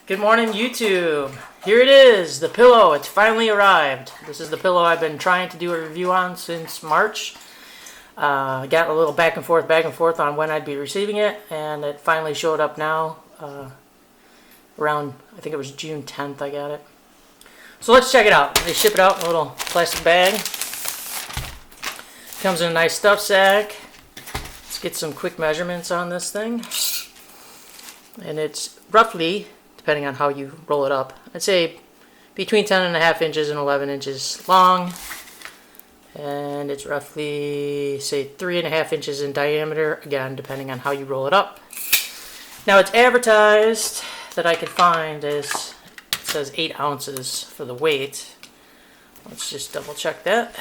Good morning, YouTube. Here it is, the pillow. It's finally arrived. This is the pillow I've been trying to do a review on since March. Got a little back and forth on when I'd be receiving it, and it finally showed up now. Around, I think it was June 10th I got it. So let's check it out. They ship it out in a little plastic bag. Comes in a nice stuff sack. Let's get some quick measurements on this thing. And it's roughly, depending on how you roll it up, I'd say between 10.5 inches and 11 inches long. And it's roughly, say, 3.5 inches in diameter, again, depending on how you roll it up. Now it's advertised that I could find as, it says 8 ounces for the weight. Let's just double check that.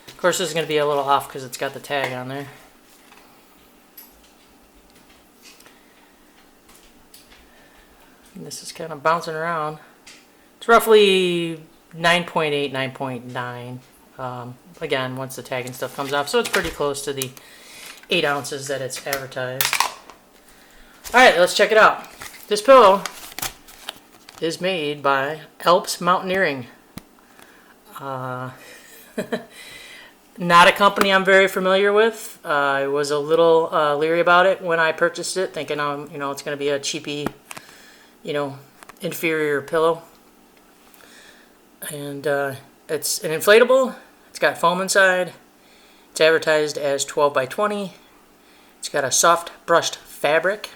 Of course, this is going to be a little off because it's got the tag on there. And this is kind of bouncing around. It's roughly 9.8, 9.9. Again, once the tag and stuff comes off. So it's pretty close to the 8 ounces that it's advertised. Alright, let's check it out. This pillow is made by Alps Mountaineering. Not a company I'm very familiar with. I was a little leery about it when I purchased it, thinking it's going to be a cheapy, inferior pillow. And it's an inflatable. It's got foam inside. It's advertised as 12 by 20. It's got a soft brushed fabric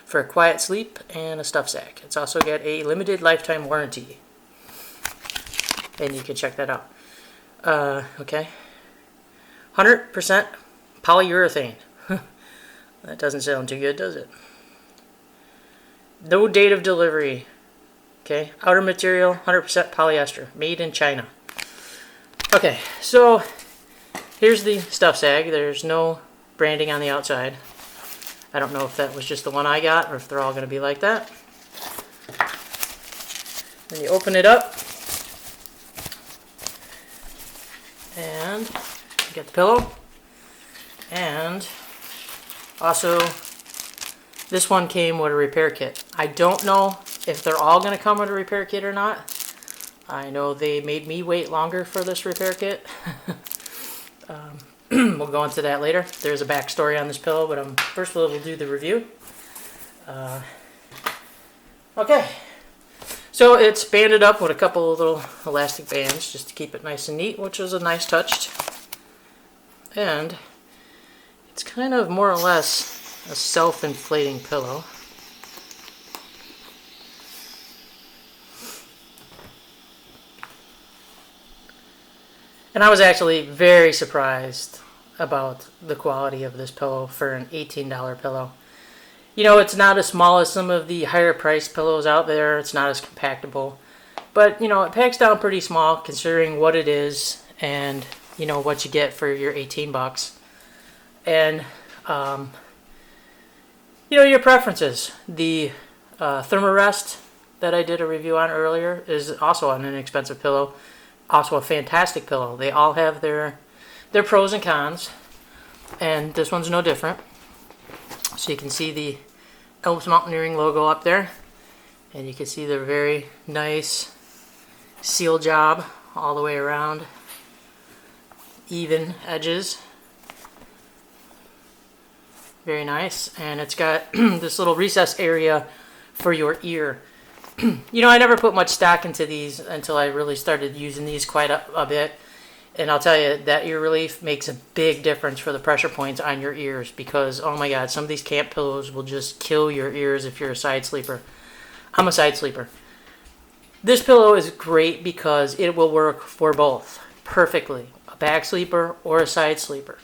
for a quiet sleep and a stuff sack. It's also got a limited lifetime warranty. And you can check that out. Okay. 100% polyurethane. That doesn't sound too good, does it? No date of delivery. Okay, outer material, 100% polyester, made in China. Okay, so here's the stuff sack. There's no branding on the outside. I don't know if that was just the one I got or if they're all going to be like that. Then you open it up. And you get the pillow. And also, this one came with a repair kit. I don't know if they're all going to come with a repair kit or not. I know they made me wait longer for this repair kit. We'll go into that later. There's a backstory on this pillow, but first we'll do the review. Okay. So it's banded up with a couple of little elastic bands just to keep it nice and neat, which was a nice touch. And it's kind of more or less a self-inflating pillow. And I was actually very surprised about the quality of this pillow for an $18 pillow. It's not as small as some of the higher priced pillows out there. It's not as compactable. But, it packs down pretty small considering what it is and, what you get for your 18 bucks. And, your preferences. The Thermarest that I did a review on earlier is also an inexpensive pillow. Also a fantastic pillow. They all have their pros and cons. And this one's no different. So you can see the Alps Mountaineering logo up there. And you can see the very nice seal job all the way around. Even edges. Very nice. And it's got this little recess area for your ear. I never put much stock into these until I really started using these quite a bit. And I'll tell you, that ear relief makes a big difference for the pressure points on your ears because, oh my God, some of these camp pillows will just kill your ears if you're a side sleeper. I'm a side sleeper. This pillow is great because it will work for both perfectly. A back sleeper or a side sleeper.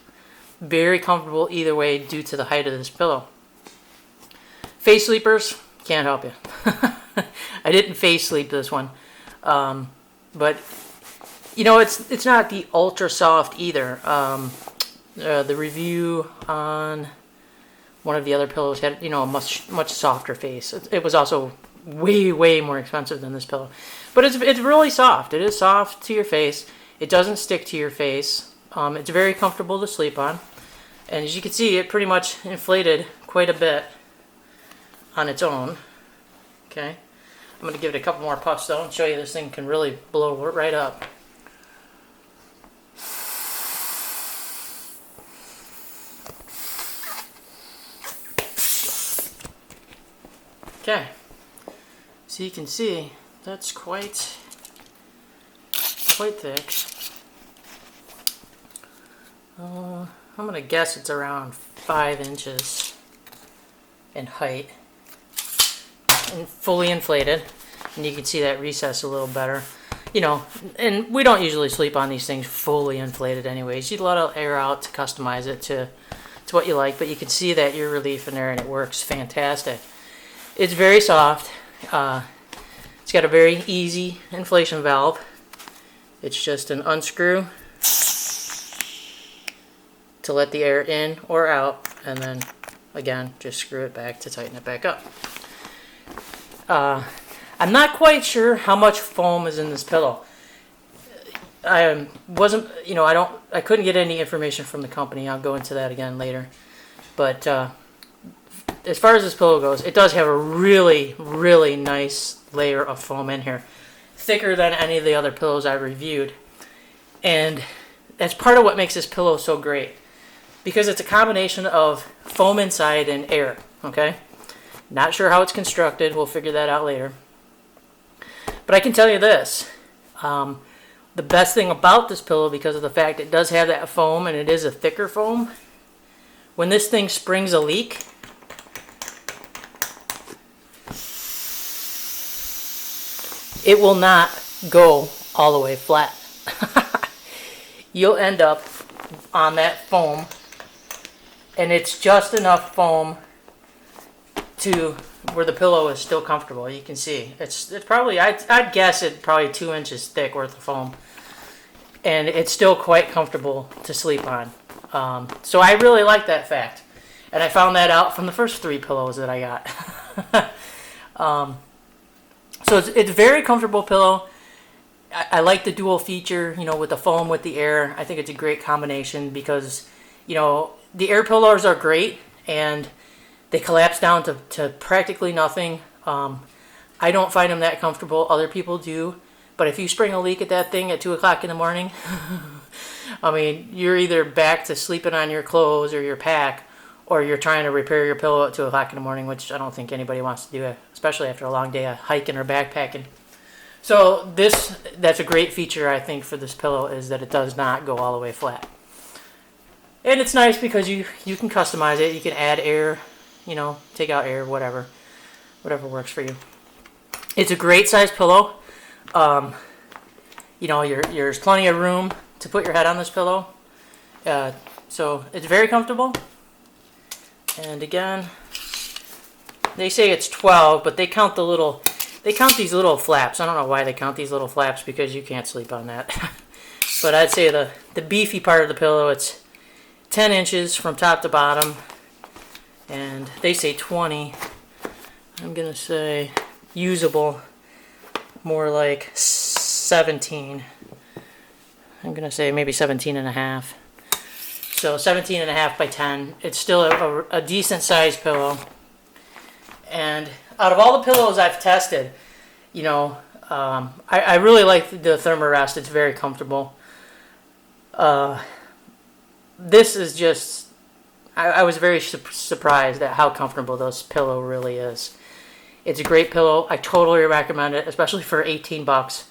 Very comfortable either way due to the height of this pillow. Face sleepers, can't help you. I didn't face sleep this one. But, it's not the ultra soft either. The review on one of the other pillows had, a much softer face. It was also way, way more expensive than this pillow. But it's really soft. It is soft to your face. It doesn't stick to your face. It's very comfortable to sleep on. And as you can see, it pretty much inflated quite a bit on its own. Okay. I'm going to give it a couple more puffs though and show you this thing can really blow right up. Okay. So you can see that's quite thick. I'm going to guess it's around 5 inches in height. And fully inflated, and you can see that recess a little better, you know. And we don't usually sleep on these things fully inflated anyways. You'd let air out to customize it to what you like, but you can see that ear relief in there, and it works fantastic. It's very soft. It's got a very easy inflation valve. It's just an unscrew to let the air in or out, and then again just screw it back to tighten it back up. I'm not quite sure how much foam is in this pillow. I wasn't, you know, I couldn't get any information from the company. I'll go into that again later. But as far as this pillow goes, it does have a really, really nice layer of foam in here. Thicker than any of the other pillows I've reviewed. And that's part of what makes this pillow so great. Because it's a combination of foam inside and air, okay? Not sure how it's constructed. We'll figure that out later. But I can tell you this. The best thing about this pillow, because of the fact it does have that foam and it is a thicker foam, when this thing springs a leak, it will not go all the way flat. You'll end up on that foam, and it's just enough foam to where the pillow is still comfortable. You can see it's probably, I'd guess it probably 2 inches thick worth of foam, and it's still quite comfortable to sleep on. So I really like that fact, and I found that out from the first 3 pillows that I got. So it's a very comfortable pillow. I like the dual feature, you know, with the foam, with the air. I think it's a great combination because, you know, the air pillows are great and they collapse down to practically nothing. I don't find them that comfortable. Other people do. But if you spring a leak at that thing at 2 o'clock in the morning, I mean, you're either back to sleeping on your clothes or your pack, or you're trying to repair your pillow at 2 o'clock in the morning, which I don't think anybody wants to do, especially after a long day of hiking or backpacking. So that's a great feature, I think, for this pillow, is that it does not go all the way flat. And it's nice because you can customize it. You can add air, you know, take out air, whatever works for you. It's a great size pillow. You know, there's plenty of room to put your head on this pillow. So it's very comfortable. And again, they say it's 12, but they count these little flaps. I don't know why they count these little flaps, because you can't sleep on that. But I'd say the beefy part of the pillow, it's 10 inches from top to bottom. And they say 20. I'm going to say usable, more like 17. I'm going to say maybe 17 and a half. So 17 and a half by 10. It's still a decent sized pillow. And out of all the pillows I've tested, you know, I really like the Thermarest. It's very comfortable. This is just, I was very surprised at how comfortable this pillow really is. It's a great pillow. I totally recommend it, especially for 18 bucks.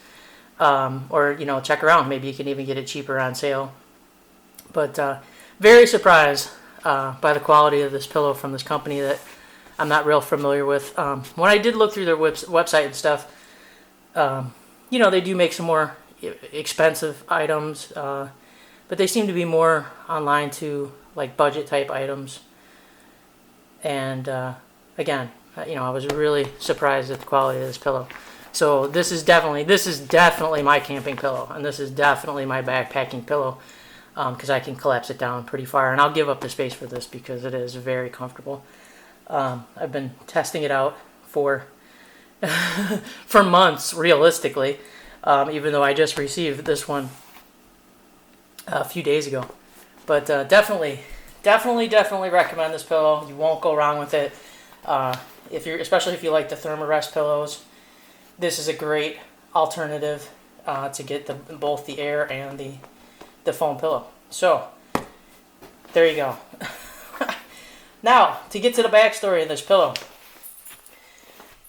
Or, you know, check around. Maybe you can even get it cheaper on sale. But very surprised by the quality of this pillow from this company that I'm not real familiar with. When I did look through their website and stuff, you know, they do make some more expensive items, but they seem to be more online to like budget type items. And again, you know, I was really surprised at the quality of this pillow. So this is definitely my camping pillow, and this is definitely my backpacking pillow, because I can collapse it down pretty far, and I'll give up the space for this because it is very comfortable. I've been testing it out for for months, realistically, even though I just received this one a few days ago. But definitely recommend this pillow. You won't go wrong with it. especially if you like the Thermarest pillows, this is a great alternative to get both the air and the foam pillow. So there you go. Now, to get to the backstory of this pillow.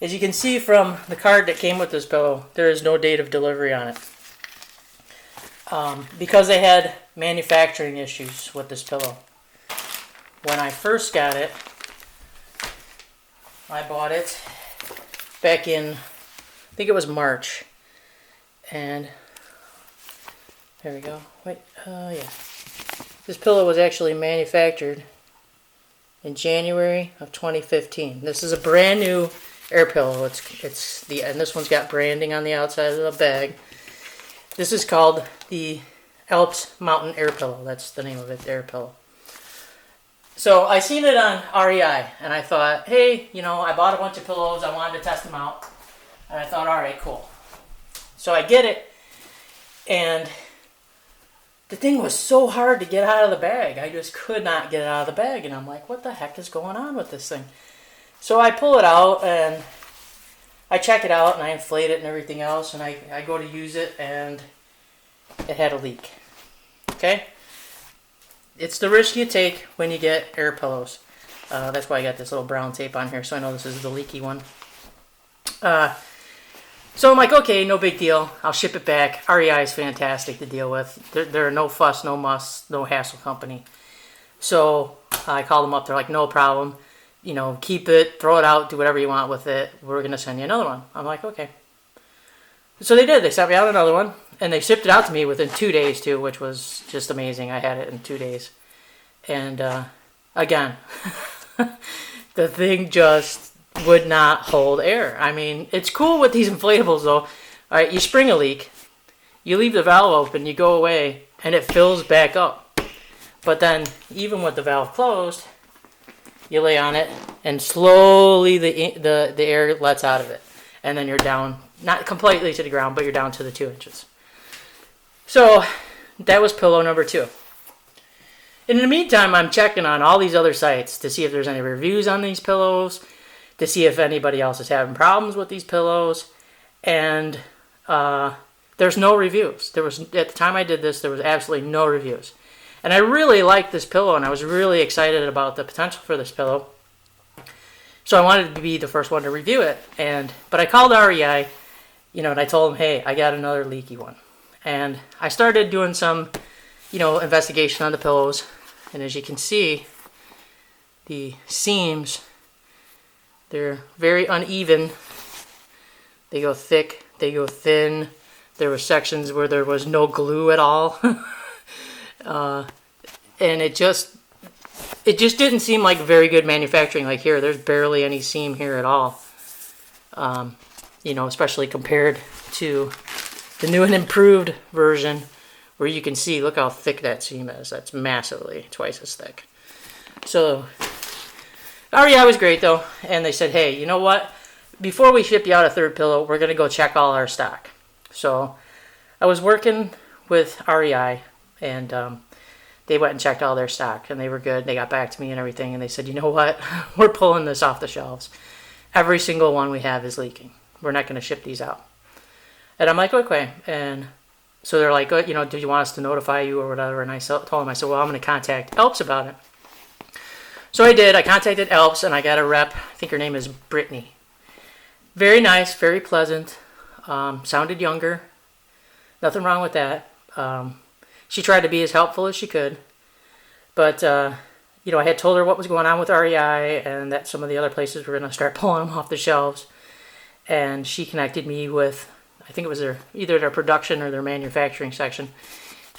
As you can see from the card that came with this pillow, there is no date of delivery on it. Because they had manufacturing issues with this pillow. When I first got it, I bought it back in, I think it was March. And there we go. Wait, yeah. This pillow was actually manufactured in January of 2015. This is a brand new air pillow. And this one's got branding on the outside of the bag. This is called the Alps Mountain Air Pillow. That's the name of it, the air pillow. So I seen it on REI, and I thought, hey, I bought a bunch of pillows. I wanted to test them out. And I thought, all right, cool. So I get it, and the thing was so hard to get out of the bag. I just could not get it out of the bag, and I'm like, what the heck is going on with this thing? So I pull it out, and I check it out, and I inflate it and everything else, and I go to use it, and it had a leak. Okay? It's the risk you take when you get air pillows. That's why I got this little brown tape on here, so I know this is the leaky one. So I'm like, okay, no big deal. I'll ship it back. REI is fantastic to deal with. They're no fuss, no muss, no hassle company. So I called them up. They're like, no problem. Keep it, throw it out, do whatever you want with it. We're going to send you another one. I'm like, okay. So they did. They sent me out another one. And they shipped it out to me within 2 days, too, which was just amazing. I had it in 2 days. And, again, the thing just would not hold air. I mean, it's cool with these inflatables, though. All right, you spring a leak. You leave the valve open, you go away, and it fills back up. But then, even with the valve closed, you lay on it, and slowly the air lets out of it. And then you're down, not completely to the ground, but you're down to the 2 inches. So that was pillow number 2. In the meantime, I'm checking on all these other sites to see if there's any reviews on these pillows, to see if anybody else is having problems with these pillows. And there's no reviews. At the time I did this, there was absolutely no reviews. And I really liked this pillow, and I was really excited about the potential for this pillow. So I wanted to be the first one to review it. But I called REI, and I told them, hey, I got another leaky one. And I started doing some, investigation on the pillows. And as you can see, the seams, they're very uneven. They go thick, they go thin. There were sections where there was no glue at all. And it just didn't seem like very good manufacturing. Like here, there's barely any seam here at all. Especially compared to the new and improved version, where you can see, look how thick that seam is. That's massively twice as thick. So REI was great though, and they said, hey, you know what? Before we ship you out a third pillow, we're gonna go check all our stock. So I was working with REI, and they went and checked all their stock, and they were good. They got back to me and everything, and they said, you know what? We're pulling this off the shelves. Every single one we have is leaking. We're not going to ship these out. And I'm like, okay. And so they're like, do you want us to notify you or whatever? And I told them, I said, well, I'm going to contact Alps about it. So I did. I contacted Alps, and I got a rep. I think her name is Brittany. Very nice, very pleasant. Sounded younger. Nothing wrong with that. She tried to be as helpful as she could. But, I had told her what was going on with REI and that some of the other places were going to start pulling them off the shelves. And she connected me with, I think it was either their production or their manufacturing section.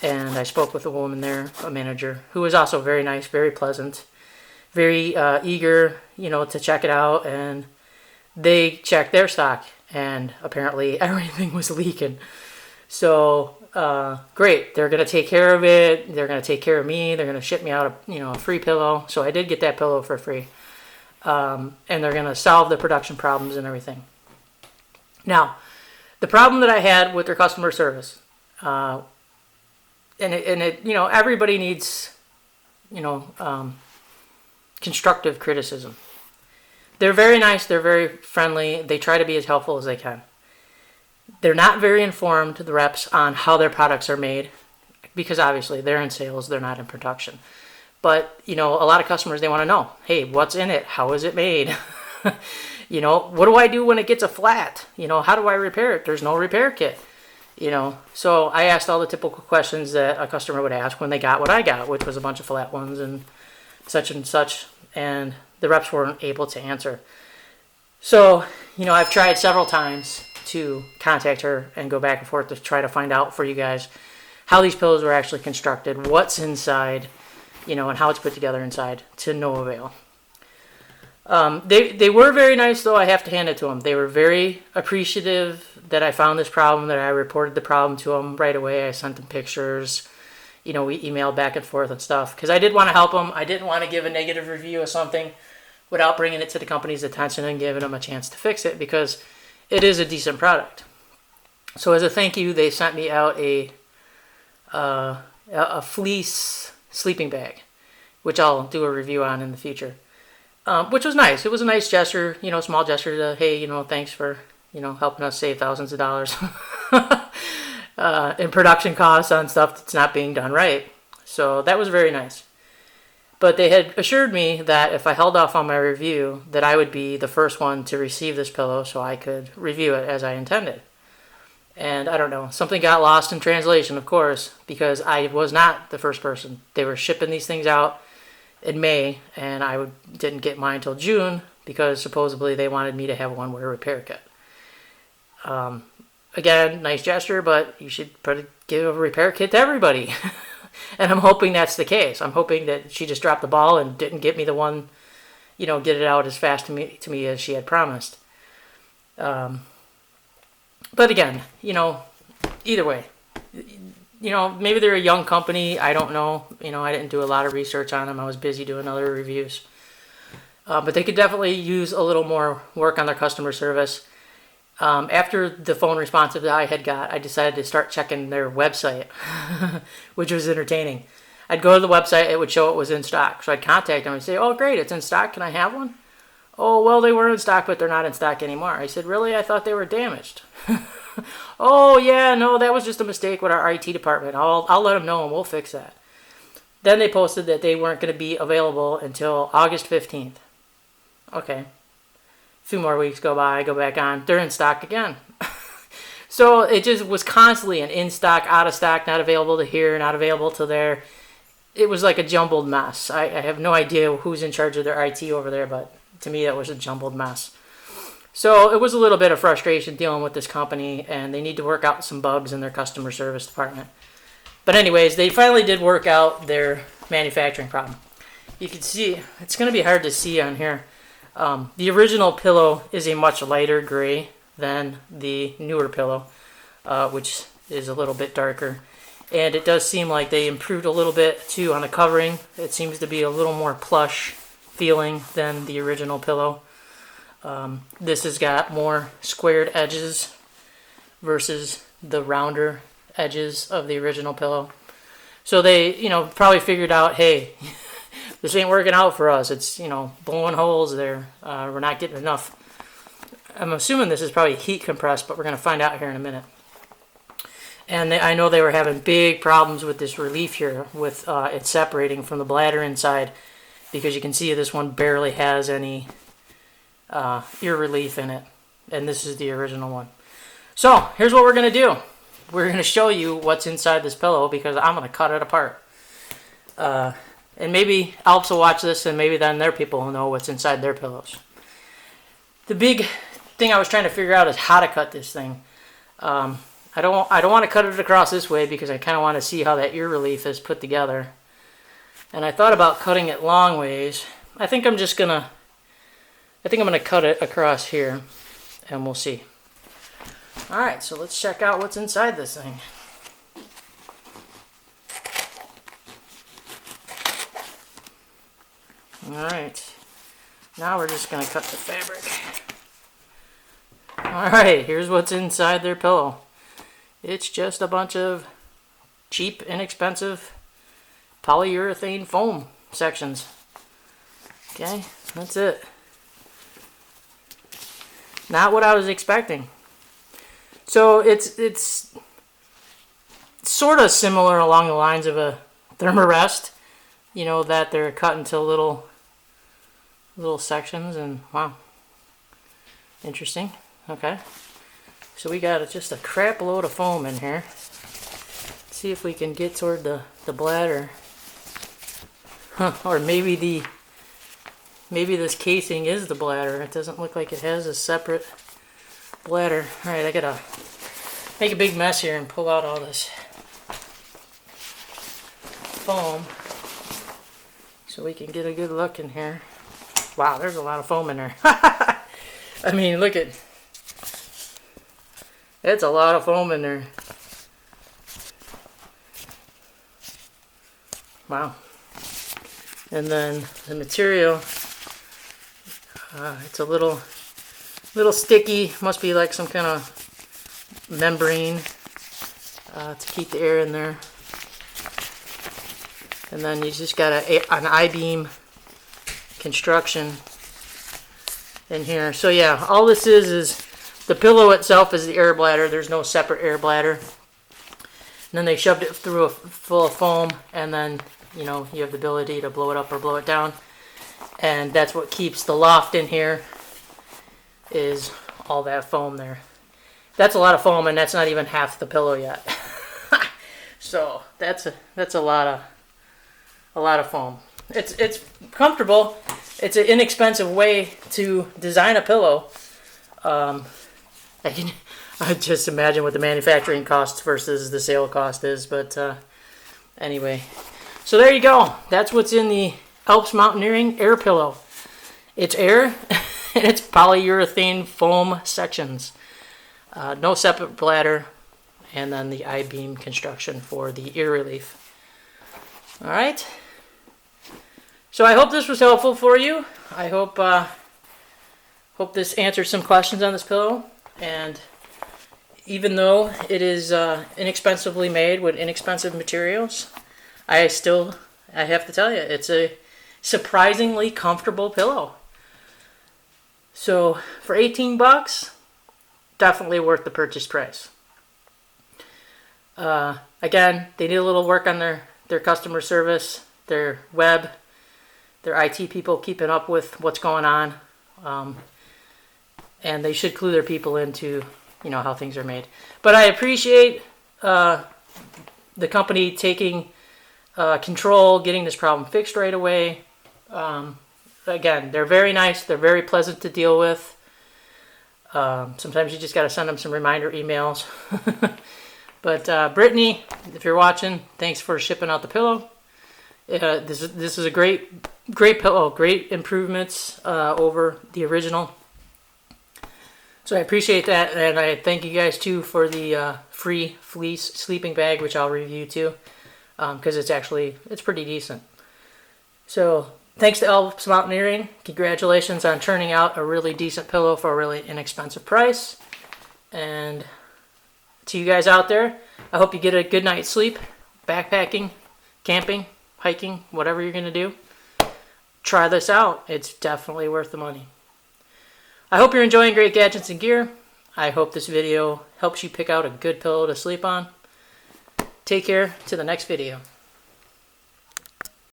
And I spoke with a woman there, a manager, who was also very nice, very pleasant, very eager, to check it out. And they checked their stock, and apparently everything was leaking. So, great. They're going to take care of it. They're going to take care of me. They're going to ship me out a free pillow. So I did get that pillow for free. And they're going to solve the production problems and everything. Now, the problem that I had with their customer service, and everybody needs, constructive criticism. They're very nice. They're very friendly. They try to be as helpful as they can. They're not very informed, the reps, on how their products are made, because obviously they're in sales, they're not in production. But, a lot of customers, they want to know, hey, what's in it? How is it made? What do I do when it gets a flat? How do I repair it? There's no repair kit. So I asked all the typical questions that a customer would ask when they got what I got, which was a bunch of flat ones and such, and the reps weren't able to answer. So, I've tried several times to contact her and go back and forth to try to find out for you guys how these pillows were actually constructed, what's inside, and how it's put together inside, to no avail. They were very nice, though. I have to hand it to them. They were very appreciative that I found this problem, that I reported the problem to them right away. I sent them pictures. We emailed back and forth and stuff, because I did want to help them. I didn't want to give a negative review of something without bringing it to the company's attention and giving them a chance to fix it, because it is a decent product. So as a thank you, they sent me out a fleece sleeping bag, which I'll do a review on in the future. Which was nice. It was a nice gesture, small gesture to, hey, thanks for, helping us save thousands of dollars in production costs on stuff that's not being done right. So that was very nice. But they had assured me that if I held off on my review, that I would be the first one to receive this pillow so I could review it as I intended. And I don't know, something got lost in translation, of course, because I was not the first person. They were shipping these things out in May, and I didn't get mine until June, because supposedly they wanted me to have one with a repair kit. Again, nice gesture, but you should give a repair kit to everybody. And I'm hoping that's the case. I'm hoping that she just dropped the ball and didn't get me the one, get it out as fast to me as she had promised. But again, either way, maybe they're a young company. I don't know. I didn't do a lot of research on them. I was busy doing other reviews. But they could definitely use a little more work on their customer service. After the phone response that I had got, I decided to start checking their website, which was entertaining. I'd go to the website, it would show it was in stock. So I'd contact them and say, oh, great, it's in stock. Can I have one? Oh, well, they were in stock, but they're not in stock anymore. I said, really? I thought they were damaged. Oh, yeah, no, that was just a mistake with our IT department. I'll let them know and we'll fix that. Then they posted that they weren't going to be available until August 15th. Okay. A few more weeks go by, I go back on, they're in stock again. So it just was constantly an in stock, out of stock, not available to here, not available to there. It was like a jumbled mess. I have no idea who's in charge of their IT over there, but to me that was a jumbled mess. So it was a little bit of frustration dealing with this company, and they need to work out some bugs in their customer service department. But anyways, they finally did work out their manufacturing problem. You can see, it's going to be hard to see on here. The original pillow is a much lighter gray than the newer pillow, which is a little bit darker. And it does seem like they improved a little bit too on the covering. It seems to be a little more plush feeling than the original pillow. This has got more squared edges versus the rounder edges of the original pillow. So they, probably figured out, hey, this ain't working out for us. It's, blowing holes there. We're not getting enough. I'm assuming this is probably heat compressed, but we're going to find out here in a minute. And I know they were having big problems with this relief here, with it separating from the bladder inside, because you can see this one barely has any ear relief in it. And this is the original one. So here's what we're going to do. We're going to show you what's inside this pillow, because I'm going to cut it apart. And maybe Alps will watch this, and maybe then their people will know what's inside their pillows. The big thing I was trying to figure out is how to cut this thing. I don't want to cut it across this way, because I kind of want to see how that ear relief is put together. And I thought about cutting it long ways. I think I'm gonna cut it across here, and we'll see. All right, so let's check out what's inside this thing. Alright, now we're just going to cut the fabric. Alright, here's what's inside their pillow. It's just a bunch of cheap, inexpensive polyurethane foam sections. Okay, that's it. Not what I was expecting. So it's sort of similar along the lines of a Thermarest, you know, that they're cut into little sections, and wow, interesting. Okay, so we got just a crap load of foam in here. Let's see if we can get toward the bladder, or maybe this casing is the bladder. It doesn't look like it has a separate bladder. All right, I gotta make a big mess here and pull out all this foam so we can get a good look in here. Wow, there's a lot of foam in there. I mean, look at, it's a lot of foam in there. Wow. And then the material, it's a little sticky. Must be like some kind of membrane to keep the air in there. And then you just got an I-beam construction in here. So yeah, all this is the pillow itself is the air bladder. There's no separate air bladder. And then they shoved it through full of foam, and then, you know, you have the ability to blow it up or blow it down. And that's what keeps the loft in here, is all that foam there. That's a lot of foam, and that's not even half the pillow yet. So that's a lot of foam. It's comfortable. It's an inexpensive way to design a pillow. I just imagine what the manufacturing cost versus the sale cost is, but anyway. So there you go. That's what's in the Alps Mountaineering Air Pillow. It's air, and it's polyurethane foam sections. No separate bladder, and then the I-beam construction for the ear relief. All right. So I hope this was helpful for you. I hope this answered some questions on this pillow. And even though it is inexpensively made with inexpensive materials, I have to tell you, it's a surprisingly comfortable pillow. So for 18 bucks, definitely worth the purchase price. Again, they need a little work on their customer service, their web, their IT people keeping up with what's going on. And they should clue their people into, you know, how things are made. But I appreciate the company taking control, getting this problem fixed right away. Again, they're very nice. They're very pleasant to deal with. Sometimes you just got to send them some reminder emails. But Brittany, if you're watching, thanks for shipping out the pillow. This is a great pillow, great improvements over the original. So I appreciate that, and I thank you guys too for the free fleece sleeping bag, which I'll review too, because it's pretty decent. So thanks to Alps Mountaineering. Congratulations on turning out a really decent pillow for a really inexpensive price. And to you guys out there, I hope you get a good night's sleep, backpacking, camping, hiking, whatever you're going to do. Try this out. It's definitely worth the money. I hope you're enjoying Great Gadgets and Gear. I hope this video helps you pick out a good pillow to sleep on. Take care to the next video.